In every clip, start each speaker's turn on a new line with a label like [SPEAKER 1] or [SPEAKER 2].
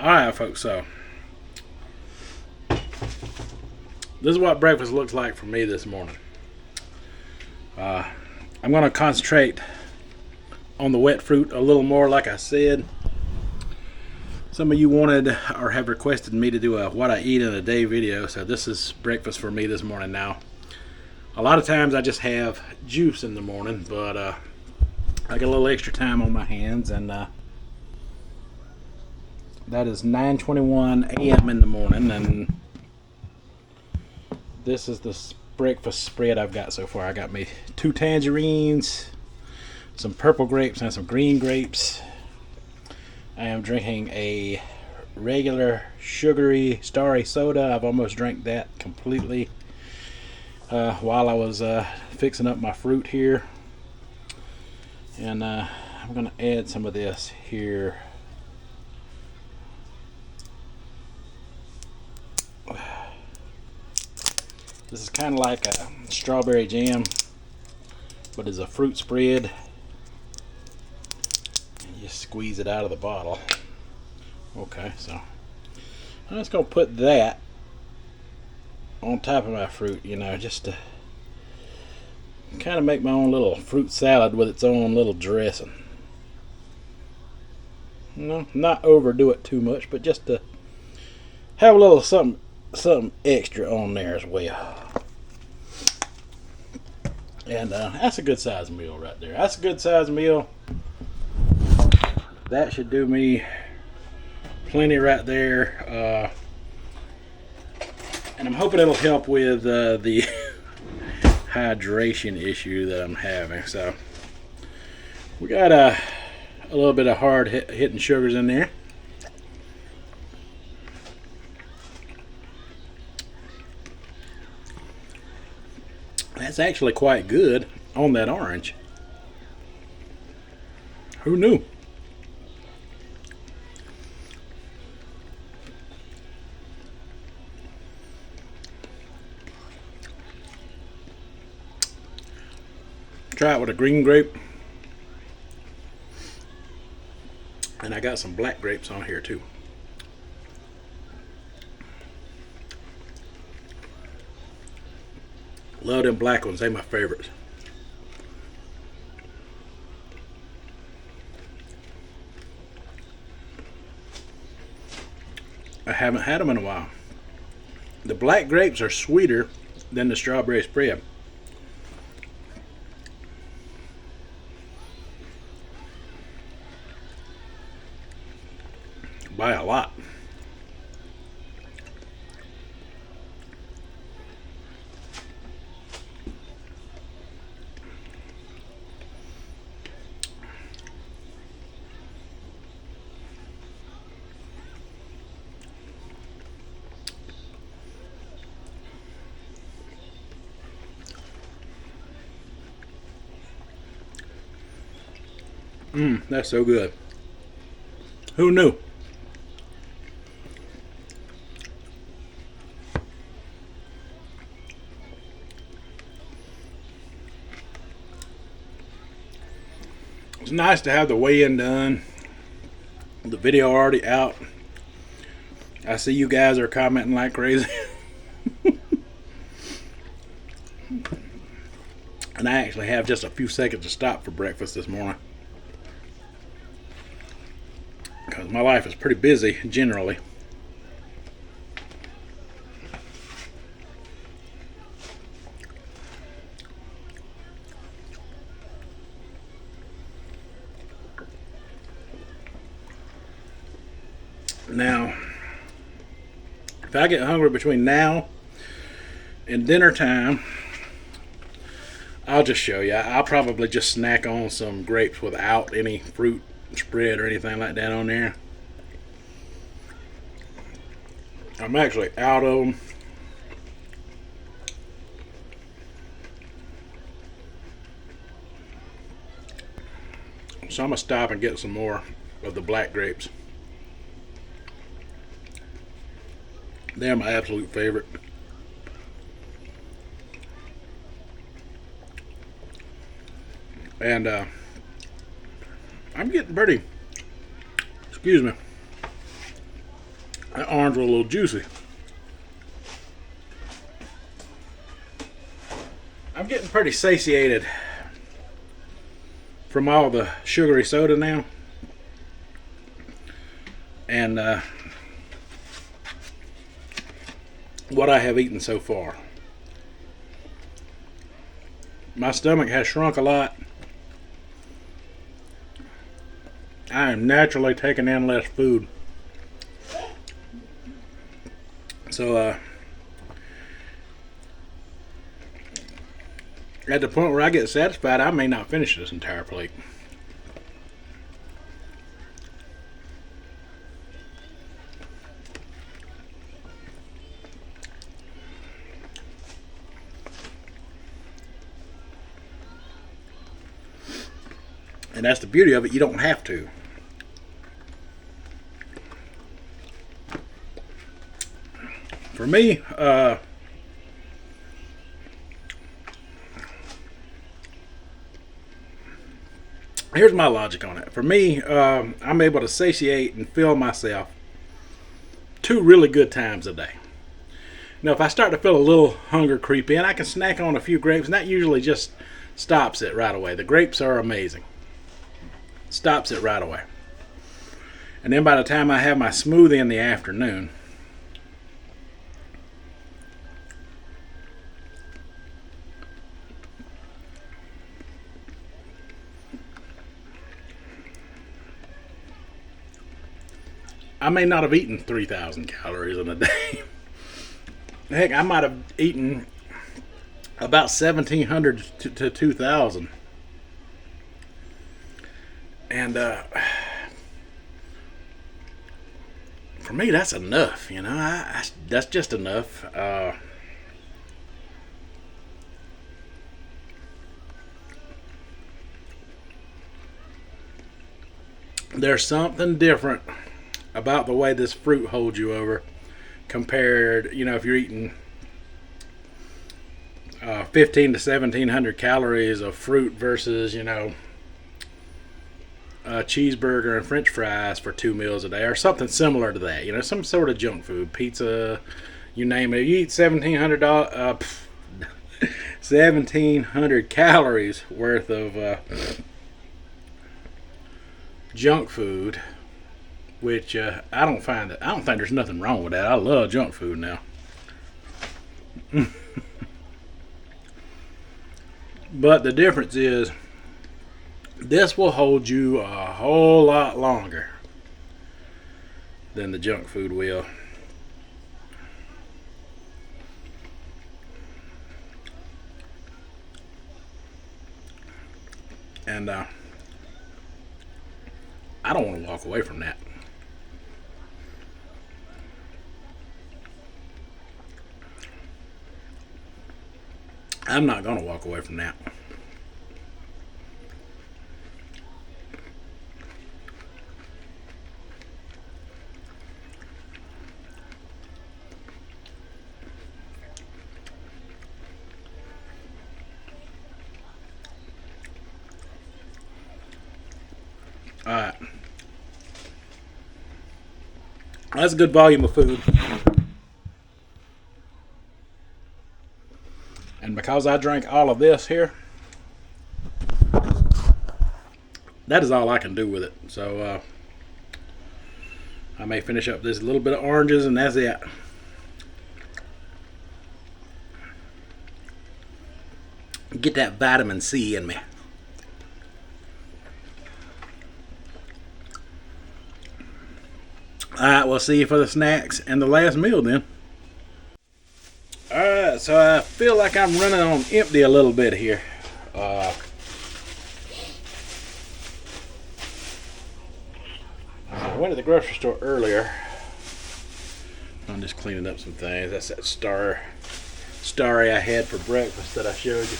[SPEAKER 1] Alright, folks, so this is what breakfast looks like for me this morning. I'm going to concentrate on the wet fruit a little more, like I said. Some of you wanted or have requested me to do a what I eat in a day video, so this is breakfast for me this morning now. A lot of times I just have juice in the morning, but I got a little extra time on my hands, and that is 9:21 a.m. in the morning, and this is the breakfast spread I've got so far. I got me 2 tangerines, some purple grapes, and some green grapes. I am drinking a regular sugary starry soda. I've almost drank that completely while I was fixing up my fruit here. And I'm going to add some of this here. This is kind of like a strawberry jam, but it's a fruit spread. And you squeeze it out of the bottle. Okay, so I'm just going to put that on top of my fruit, just to kind of make my own little fruit salad with its own little dressing. Not overdo it too much, but just to have a little something extra on there as well. And that's a good size meal right there. That's a good size meal. That should do me plenty right there. And I'm hoping it'll help with the hydration issue that I'm having. So we got a little bit of hard hitting sugars in there. That's actually quite good on that orange. Who knew? Try it with a green grape. And I got some black grapes on here too. Love them black ones, they're my favorites. I haven't had them in a while. The black grapes are sweeter than the strawberry spread. By a lot. That's so good. Who knew? It's nice to have the weigh-in done. The video already out. I see you guys are commenting like crazy. And I actually have just a few seconds to stop for breakfast this morning, because my life is pretty busy generally. Now, if I get hungry between now and dinner time, I'll just show you. I'll probably just snack on some grapes without any fruit spread or anything like that on there. I'm actually out of them. So I'm going to stop and get some more of the black grapes. They're my absolute favorite. And I'm getting pretty, excuse me, That orange was a little juicy. I'm getting pretty satiated from all the sugary soda now. And what I have eaten so far. My stomach has shrunk a lot. I am naturally taking in less food. So at the point where I get satisfied, I may not finish this entire plate. And that's the beauty of it, you don't have to. For me, here's my logic on it. For me, I'm able to satiate and fill myself 2 really good times a day. Now, if I start to feel a little hunger creep in, I can snack on a few grapes, and that usually just stops it right away. The grapes are amazing. Stops it right away. And then by the time I have my smoothie in the afternoon, I may not have eaten 3,000 calories in a day. Heck, I might have eaten about 1,700 to 2,000. And for me, that's enough. You know, that's just enough. There's something different about the way this fruit holds you over compared, you know, if you're eating 15 to 1,700 calories of fruit versus, you know, a cheeseburger and french fries for 2 meals a day, or something similar to that. You know, some sort of junk food, pizza, you name it. You eat 1,700 calories worth of junk food, which I don't think there's nothing wrong with that. I love junk food now. But the difference is, this will hold you a whole lot longer than the junk food will. And I don't want to walk away from that. I'm not going to walk away from that. Alright. That's a good volume of food. And because I drank all of this here, that is all I can do with it. So I may finish up this little bit of oranges and that's it. Get that vitamin C in me. Alright, we'll see you for the snacks and the last meal then. Alright, so I feel like I'm running on empty a little bit here. I went to the grocery store earlier. I'm just cleaning up some things. That's that starry I had for breakfast that I showed you.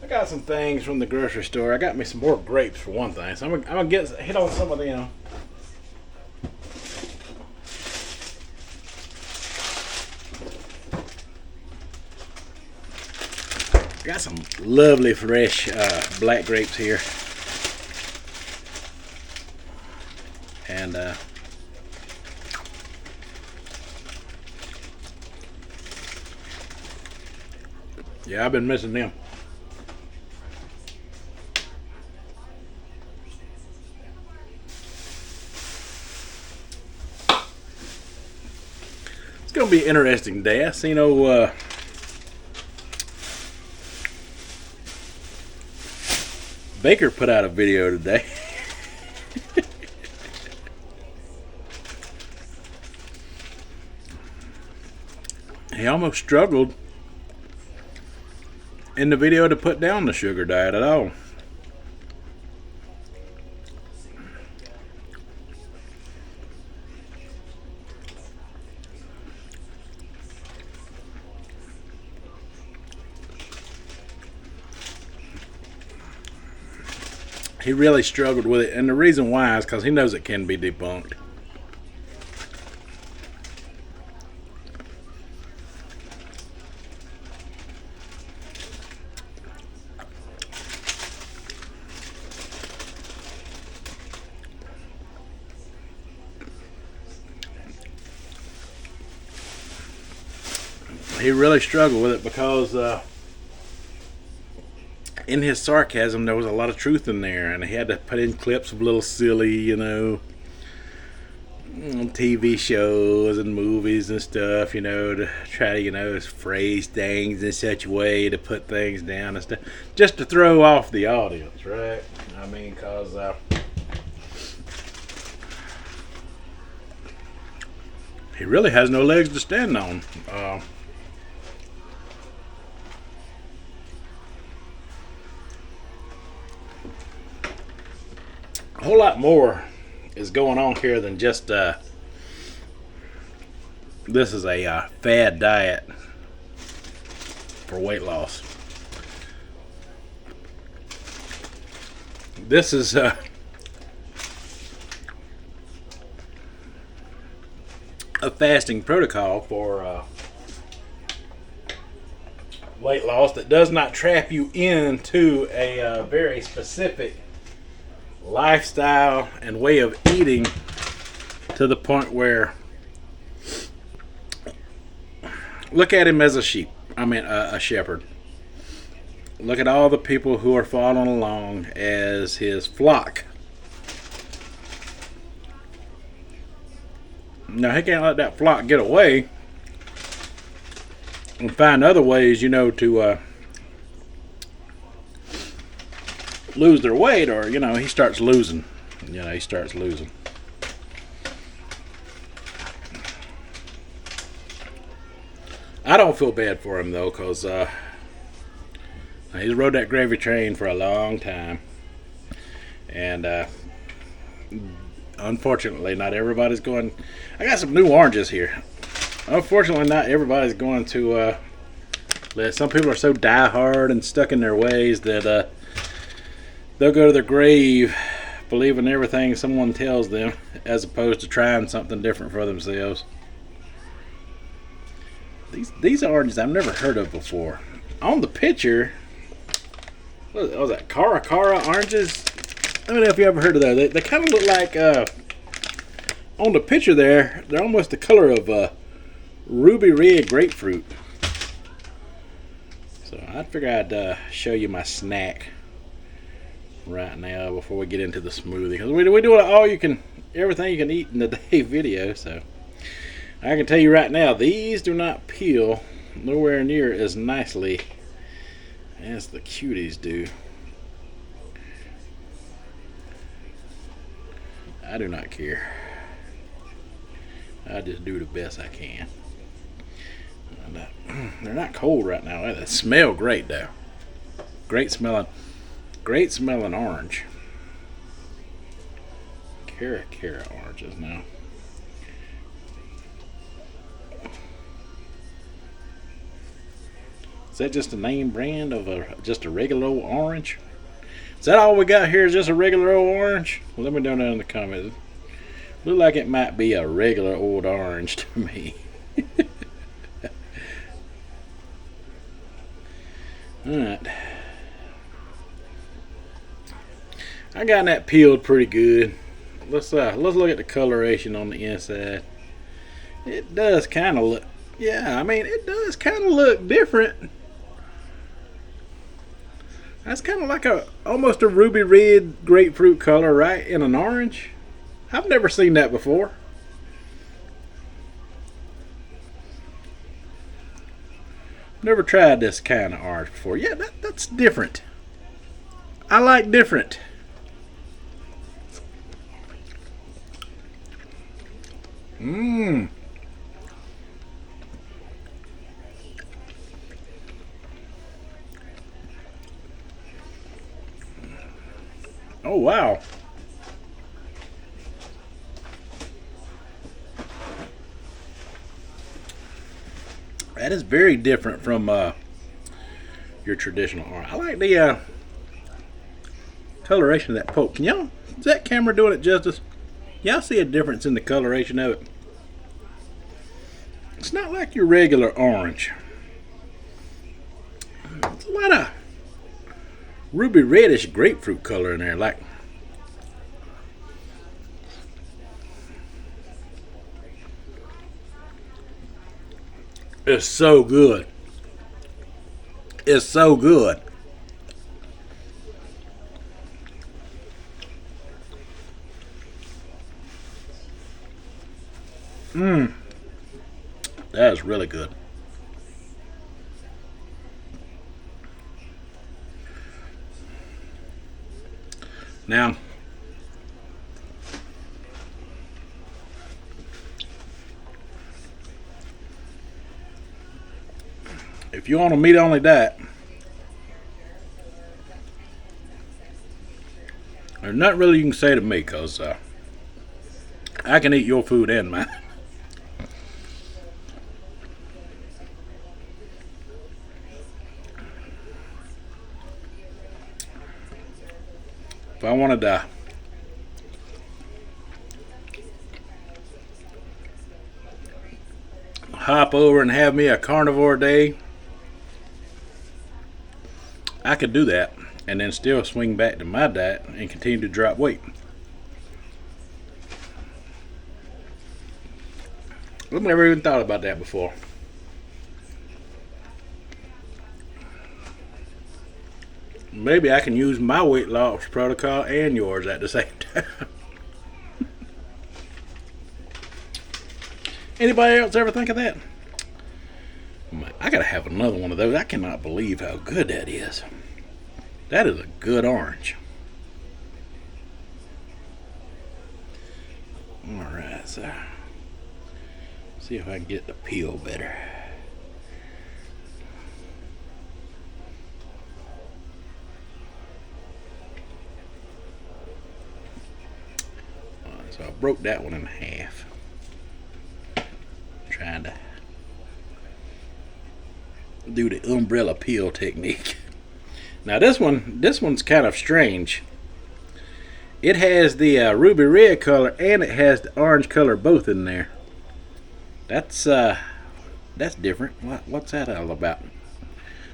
[SPEAKER 1] I got some things from the grocery store. I got me some more grapes for one thing. So I'm gonna hit on some of them. Got some lovely fresh black grapes here, and Yeah, I've been missing them. It's gonna be an interesting day. I seen Baker put out a video today. He almost struggled in the video to put down the sugar diet at all. He really struggled with it, and the reason why is because he knows it can be debunked. He really struggled with it because in his sarcasm there was a lot of truth in there, and he had to put in clips of little silly, TV shows and movies and stuff, to try to, phrase things in such a way to put things down and stuff, just to throw off the audience, right? I mean, because he really has no legs to stand on. A whole lot more is going on here than just this is a fad diet for weight loss. This is a fasting protocol for weight loss that does not trap you into a very specific lifestyle and way of eating to the point where, look at him as a shepherd. Look at all the people who are following along as his flock. Now he can't let that flock get away and find other ways, to lose their weight, or he starts losing. I don't feel bad for him though, because he's rode that gravy train for a long time, and unfortunately not everybody's going. I got some new oranges here. Unfortunately not everybody's going to some people are so diehard and stuck in their ways that they'll go to their grave believing everything someone tells them, as opposed to trying something different for themselves. These oranges I've never heard of before. On the picture, what was that? Cara Cara oranges? I don't know if you ever heard of those. They kind of look like, on the picture there, they're almost the color of ruby red grapefruit. So I figured I'd show you my snack right now before we get into the smoothie, because we do everything you can eat in the day video. So I can tell you right now, these do not peel nowhere near as nicely as the cuties do. I do not care. I just do the best I can. And, they're not cold right now. They smell great though. Great smelling orange. Cara Cara oranges now. Is that just a name brand of just a regular old orange? Is that all we got here, is just a regular old orange? Well, let me know down in the comments. Look like it might be a regular old orange to me. Alright. I got that peeled pretty good. Let's look at the coloration on the inside. It does kind of look, it does kind of look different That's kind of like almost a ruby red grapefruit color, right? In an orange. I've never seen that before. Never tried this kind of orange before. Yeah, that's different. I like different. Mmm. Oh, wow. That is very different from your traditional orange. I like the coloration of that pulp. Can y'all, is that camera doing it justice? Y'all see a difference in the coloration of it? It's not like your regular orange. It's a lot of ruby reddish grapefruit color in there. Like, it's so good. It's so good. Mmm. That is really good. Now, if you want a meat only diet, there's nothing really you can say to me because I can eat your food and mine. If I wanted to hop over and have me a carnivore day, I could do that and then still swing back to my diet and continue to drop weight. I've never even thought about that before. Maybe I can use my weight loss protocol and yours at the same time. Anybody else ever think of that? I gotta have another one of those. I cannot believe how good that is. That is a good orange. Alright, so see if I can get the peel better. So I broke that one in half. Trying to do the umbrella peel technique. Now this one's kind of strange. It has the ruby red color and it has the orange color both in there. That's different. What's that all about?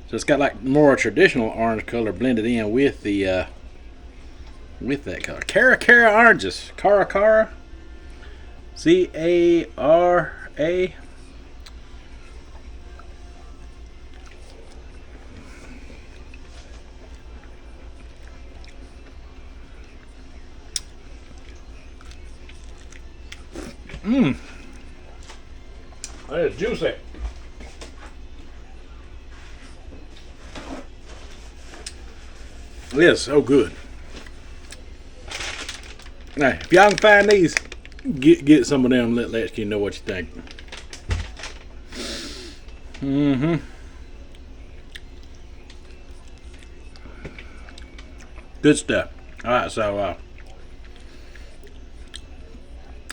[SPEAKER 1] So it's got like more traditional orange color blended in with the with that color. Cara Cara oranges. Cara Cara. Cara. Mmm. That is juicy. It is so good. Now, if y'all can find these, get some of them. Let you know what you think. Mm-hmm. Good stuff. All right, so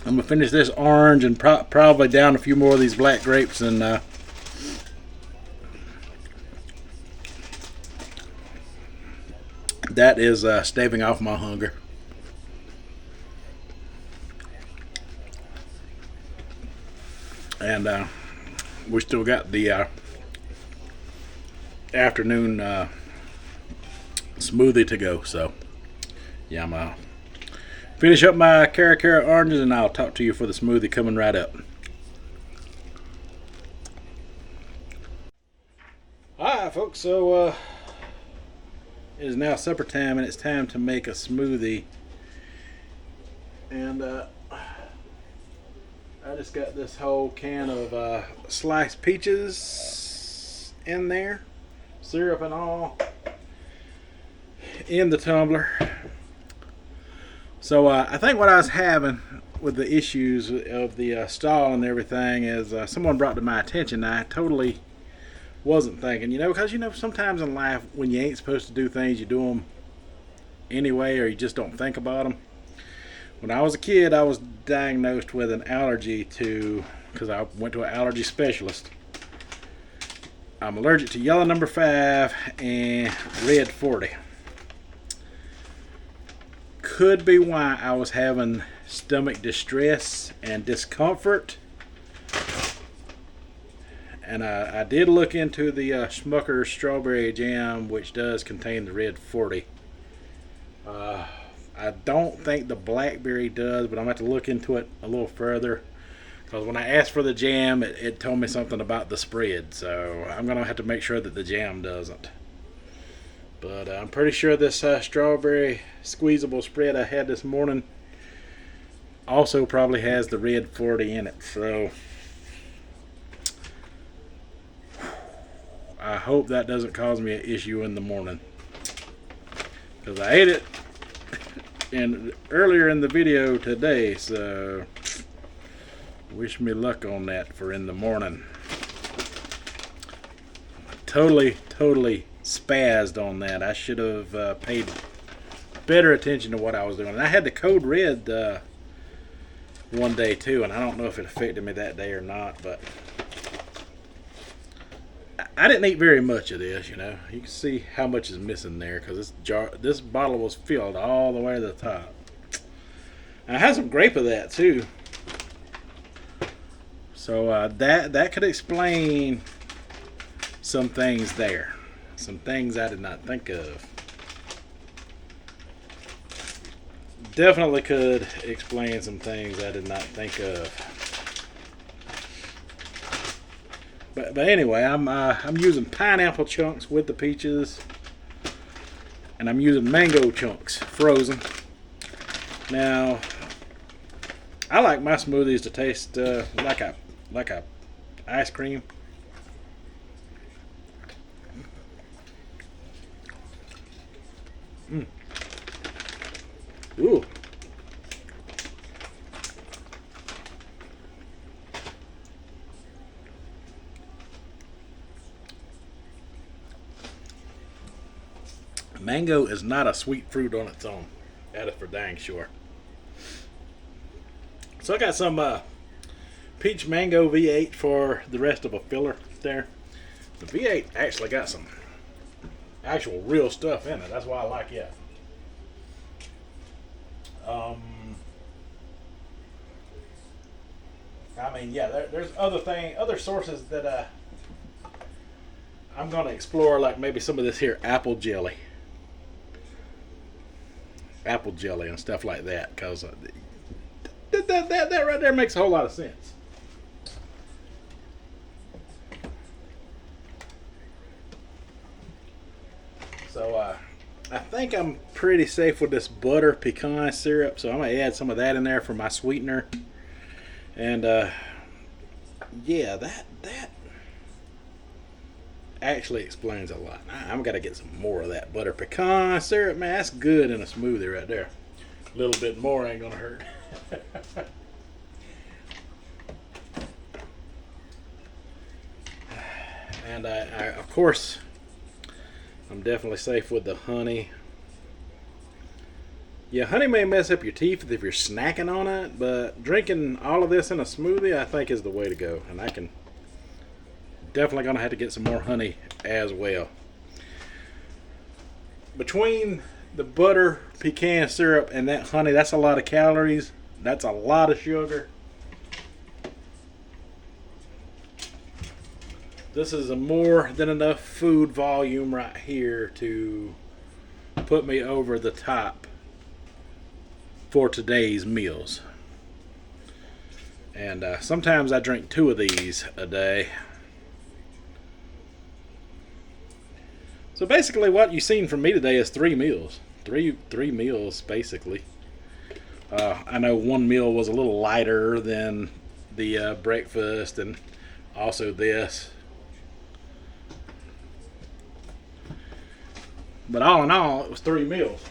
[SPEAKER 1] I'm gonna finish this orange and probably down a few more of these black grapes, and that is staving off my hunger. And we still got the afternoon smoothie to go. So yeah, I'm gonna finish up my Cara Cara oranges, and I'll talk to you for the smoothie coming right up. Alright folks, so it is now supper time, and it's time to make a smoothie. And I just got this whole can of sliced peaches in there, syrup and all, in the tumbler. So I think what I was having with the issues of the stall and everything is someone brought to my attention. I totally wasn't thinking, because sometimes in life when you ain't supposed to do things, you do them anyway, or you just don't think about them. When I was a kid, I was diagnosed with an allergy because I went to an allergy specialist. I'm allergic to yellow number 5 and red 40. Could be why I was having stomach distress and discomfort. And I did look into the Smucker's strawberry jam, which does contain the red 40. I don't think the blackberry does, but I'm going to have to look into it a little further. Because when I asked for the jam, it told me something about the spread. So I'm going to have to make sure that the jam doesn't. But I'm pretty sure this strawberry squeezable spread I had this morning also probably has the red 40 in it. So I hope that doesn't cause me an issue in the morning. Because I ate it earlier in the video today, so wish me luck on that for in the morning. Totally spazzed on that. I should have paid better attention to what I was doing. And I had the code red one day too, and I don't know if it affected me that day or not, but I didn't eat very much of this. You can see how much is missing there, because this bottle was filled all the way to the top. And I had some grape of that too, so that could explain some things there. Some things I did not think of. Definitely could explain some things I did not think of. But anyway, I'm using pineapple chunks with the peaches, and I'm using mango chunks frozen. Now, I like my smoothies to taste like a ice cream. Ooh. Mango is not a sweet fruit on its own. That is for dang sure. So I got some peach mango V8 for the rest of a filler there. The V8 actually got some actual real stuff in it. That's why I like it. There's other sources that I'm going to explore, like maybe some of this here apple jelly and stuff like that, because that right there makes a whole lot of sense. So I think I'm pretty safe with this butter pecan syrup, so I'm going to add some of that in there for my sweetener. And yeah, that actually explains a lot. I'm going to get some more of that butter pecan syrup. Man, that's good in a smoothie right there. A little bit more ain't going to hurt. And I, of course, I'm definitely safe with the honey. Yeah, honey may mess up your teeth if you're snacking on it, but drinking all of this in a smoothie, I think, is the way to go. And I can definitely gonna have to get some more honey as well. Between the butter, pecan syrup, and that honey, that's a lot of calories. That's a lot of sugar. This is a more than enough food volume right here to put me over the top for today's meals. And sometimes I drink 2 of these a day. So basically, what you've seen from me today is 3 meals. Three meals, basically. I know one meal was a little lighter than the breakfast, and also this. But all in all, it was 3 meals.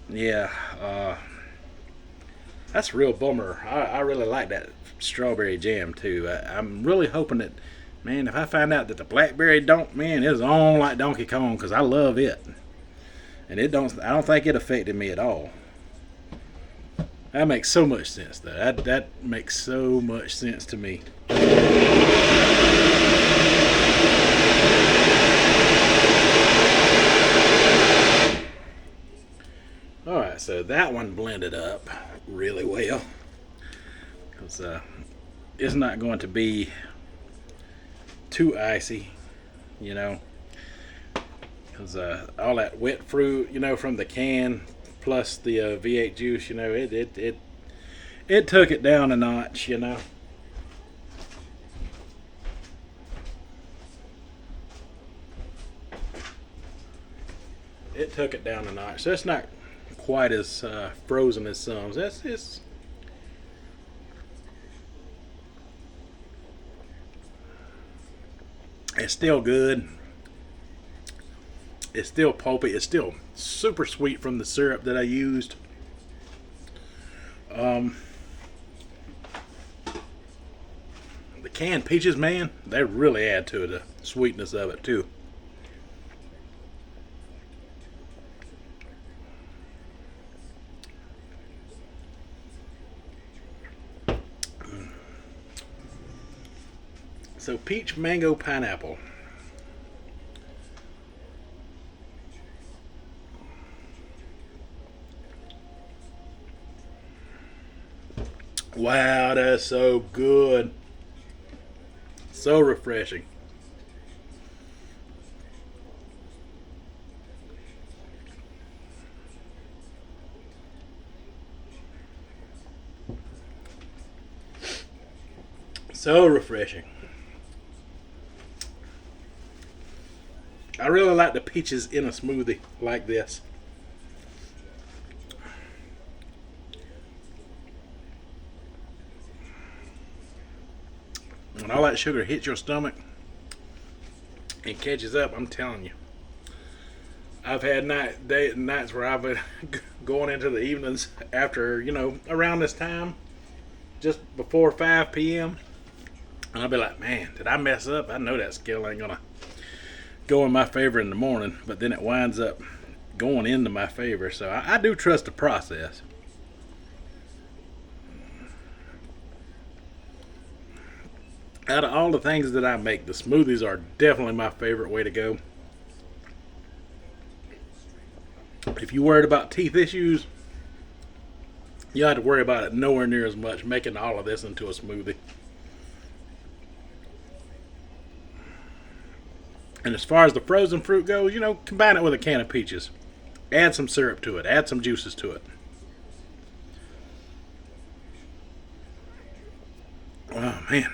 [SPEAKER 1] Yeah, that's a real bummer. I really like that strawberry jam too. I'm really hoping that, man, if I find out that the blackberry don't, man, it's on like Donkey Kong because I love it, and it don't. I don't think it affected me at all. That makes so much sense, though. That makes so much sense to me. All right, so that one blended up really well because it's not going to be too icy, you know, because all that wet fruit, you know, from the can plus the V8 juice, you know, it took it down a notch, you know. It took it down a notch, so it's not quite as frozen as some. It's still good. It's still pulpy. It's still super sweet from the syrup that I used. The canned peaches, man, they really add to the sweetness of it too. So peach, mango, pineapple. Wow, that's so good. So refreshing. So refreshing. I really like the peaches in a smoothie like this. When all that sugar hits your stomach and catches up, I'm telling you. I've had nights where I've been going into the evenings after, you know, around this time, just before 5 p.m. And I'll be like, man, did I mess up? I know that skill ain't going to go in my favor in the morning, but then it winds up going into my favor. So I do trust the process. Out of all the things that I make, the smoothies are definitely my favorite way to go. If you're worried about teeth issues, you don't have to worry about it nowhere near as much making all of this into a smoothie. And as far as the frozen fruit goes, you know, combine it with a can of peaches. Add some syrup to it. Add some juices to it. Oh, man.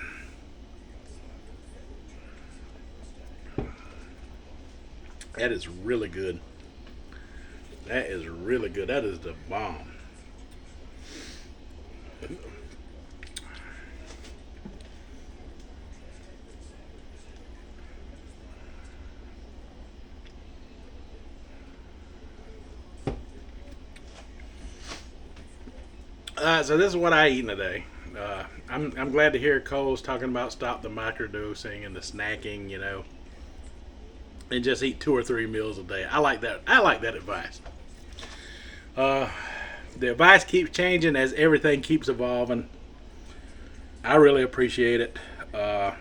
[SPEAKER 1] That is really good. That is really good. That is the bomb. So this is what I eat today. I'm glad to hear Cole's talking about stop the microdosing and the snacking, you know, and just eat 2 or 3 meals a day. I like that. I like that advice. The advice keeps changing as everything keeps evolving. I really appreciate it. Let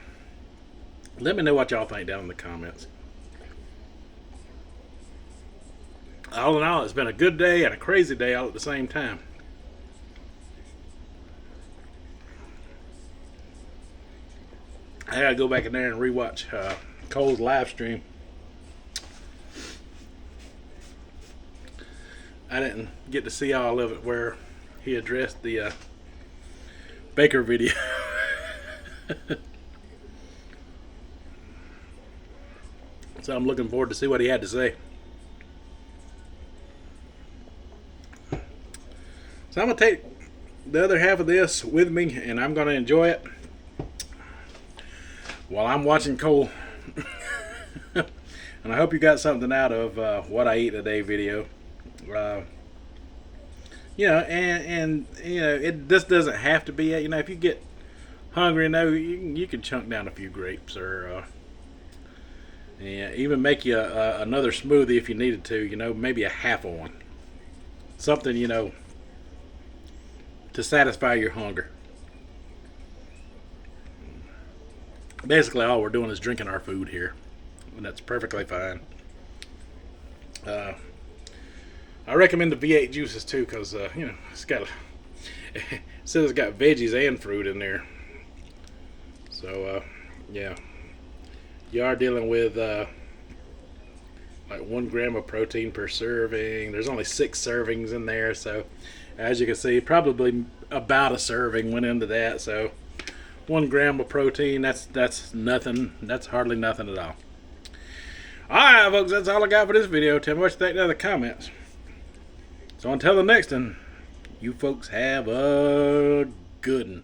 [SPEAKER 1] me know what y'all think down in the comments. All in all, it's been a good day and a crazy day all at the same time. I gotta go back in there and rewatch Cole's live stream. I didn't get to see all of it where he addressed the Baker video. So I'm looking forward to see what he had to say. So I'm going to take the other half of this with me, and I'm going to enjoy it while I'm watching Cole. And I hope you got something out of what I eat today video. And this doesn't have to be it. If you get hungry, you can chunk down a few grapes, or even make you another smoothie if you needed to. Maybe a half of one, something to satisfy your hunger. Basically, all we're doing is drinking our food here, and that's perfectly fine. I recommend the V8 juices too, because it's got it says it's got veggies and fruit in there. So yeah, you are dealing with like 1 gram of protein per serving. There's only 6 servings in there, so as you can see, probably about a serving went into that. So 1 gram of protein, that's nothing. That's hardly nothing at all. Alright, folks, that's all I got for this video. Tell me what you think down in the comments. So until the next one, you folks have a good one.